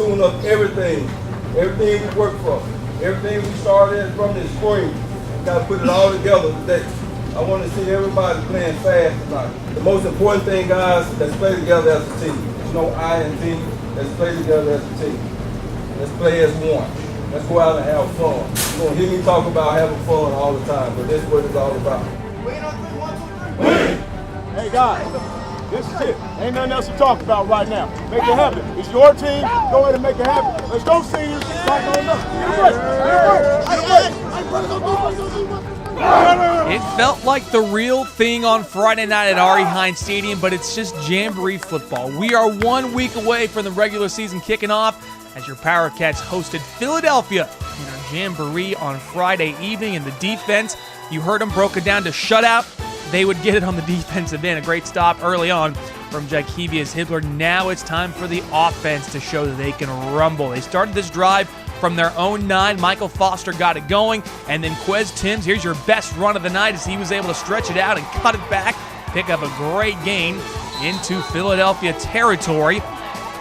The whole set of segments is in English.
tune up everything we work for, everything we started from this spring. We got to put it all together today. I want to see everybody playing fast tonight. The most important thing, guys, let's play together as a team. There's no I in team. Let's play together as a team. Let's play as one. Let's go out and have fun. You're going to hear me talk about having fun all the time, but that's what it's all about. Win on 3, 1, 2, 3. Win! Hey, guys, this is it. Ain't nothing else to talk about right now. Make it happen. It's your team. Go ahead and make it happen. Let's go, seniors. Back on up. It felt like the real thing on Friday night at RE Hinze Stadium, but it's just Jamboree football. We are 1 week away from the regular season kicking off as your PowerCats hosted Philadelphia in our Jamboree on Friday evening. And the defense, you heard them, broke it down to shutout. They would get it on the defensive end. A great stop early on from Jamboree Hibbler. Now it's time for the offense to show that they can rumble. They started this drive from their own 9. Michael Foster got it going, and then Quez Timms, here's your best run of the night as he was able to stretch it out and cut it back, pick up a great gain into Philadelphia territory.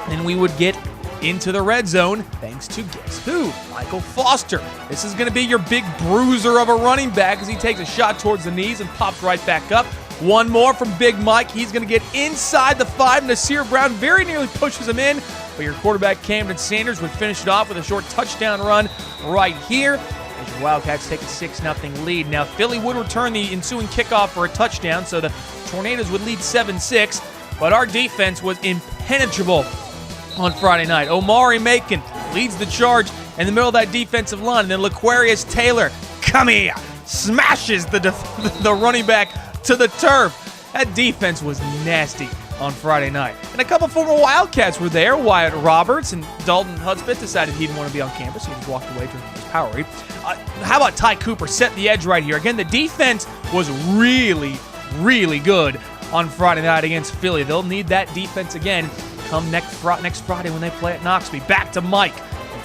And we would get into the red zone thanks to guess who? Michael Foster. This is going to be your big bruiser of a running back as he takes a shot towards the knees and pops right back up. One more from Big Mike. He's going to get inside the 5. Nasir Brown very nearly pushes him in, but your quarterback Camden Sanders would finish it off with a short touchdown run right here as your Wildcats take a 6-0 lead. Now Philly would return the ensuing kickoff for a touchdown, so the Tornadoes would lead 7-6, but our defense was impenetrable on Friday night. Omari Macon leads the charge in the middle of that defensive line, and then Laquarius Taylor, come here, smashes the running back to the turf. That defense was nasty on Friday night. And a couple former Wildcats were there. Wyatt Roberts and Dalton Hudspeth decided he didn't want to be on campus. He just walked away during his Powerade. How about Ty Cooper set the edge right here? Again, the defense was really, really good on Friday night against Philly. They'll need that defense again come next Friday when they play at Noxubee. Back to Mike.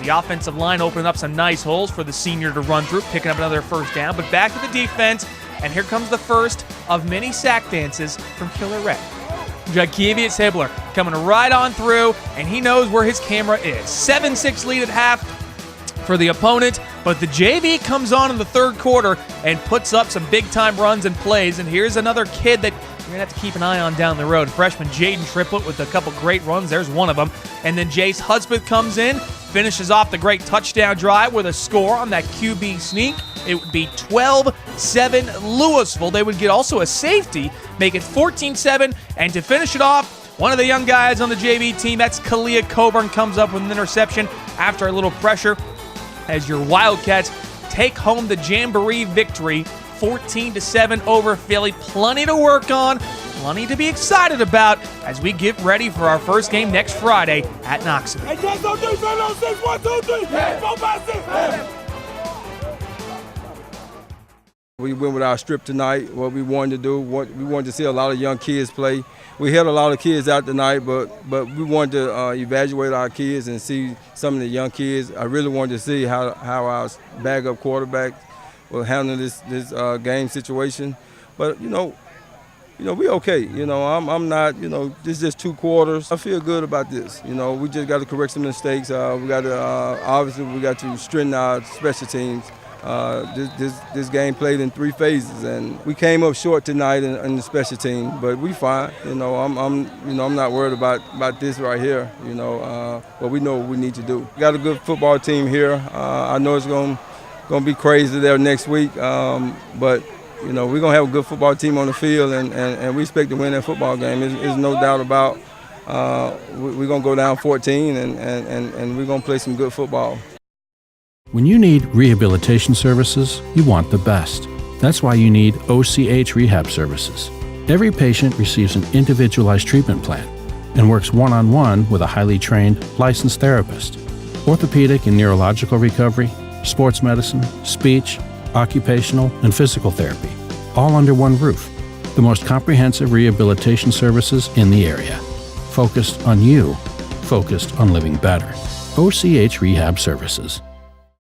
The offensive line opening up some nice holes for the senior to run through, picking up another first down. But back to the defense, and here comes the first of many sack dances from Killer Red. Jakevius Hibbler coming right on through, and he knows where his camera is. 7-6 lead at half for the opponent, but the JV comes on in the third quarter and puts up some big-time runs and plays. And here's another kid that you're going to have to keep an eye on down the road. Freshman Jaden Triplett with a couple great runs. There's one of them. And then Jace Hudspeth comes in, finishes off the great touchdown drive with a score on that QB sneak. It would be 12-7 Louisville. They would get also a safety, make it 14-7. And to finish it off, one of the young guys on the JV team, that's Kalia Coburn, comes up with an interception after a little pressure as your Wildcats take home the Jamboree victory 14-7 over Philly. Plenty to work on, plenty to be excited about as we get ready for our first game next Friday at Noxubee. Hey, 10, 3, 7, 6, 1, 2, 3, 4, 5, 6. We went with our strip tonight, what we wanted to do. We wanted to see a lot of young kids play. We had a lot of kids out tonight, but we wanted to evaluate our kids and see some of the young kids. I really wanted to see how our backup quarterback will handle this game situation. But, you know, we okay. You know, I'm not, this is just 2 quarters. I feel good about this. You know, we just got to correct some mistakes. We got to, obviously, we got to strengthen our special teams. This game played in 3 phases, and we came up short tonight in the special team, but we fine. I'm not worried about this right here. But we know what we need to do. We got a good football team here. I know it's gonna be crazy there next week, but we're gonna have a good football team on the field, and we expect to win that football game. There's no doubt about. We're gonna go down 14, and we're gonna play some good football. When you need rehabilitation services, you want the best. That's why you need OCH Rehab Services. Every patient receives an individualized treatment plan and works one-on-one with a highly trained, licensed therapist. Orthopedic and neurological recovery, sports medicine, speech, occupational, and physical therapy, all under one roof. The most comprehensive rehabilitation services in the area. Focused on you, focused on living better. OCH Rehab Services.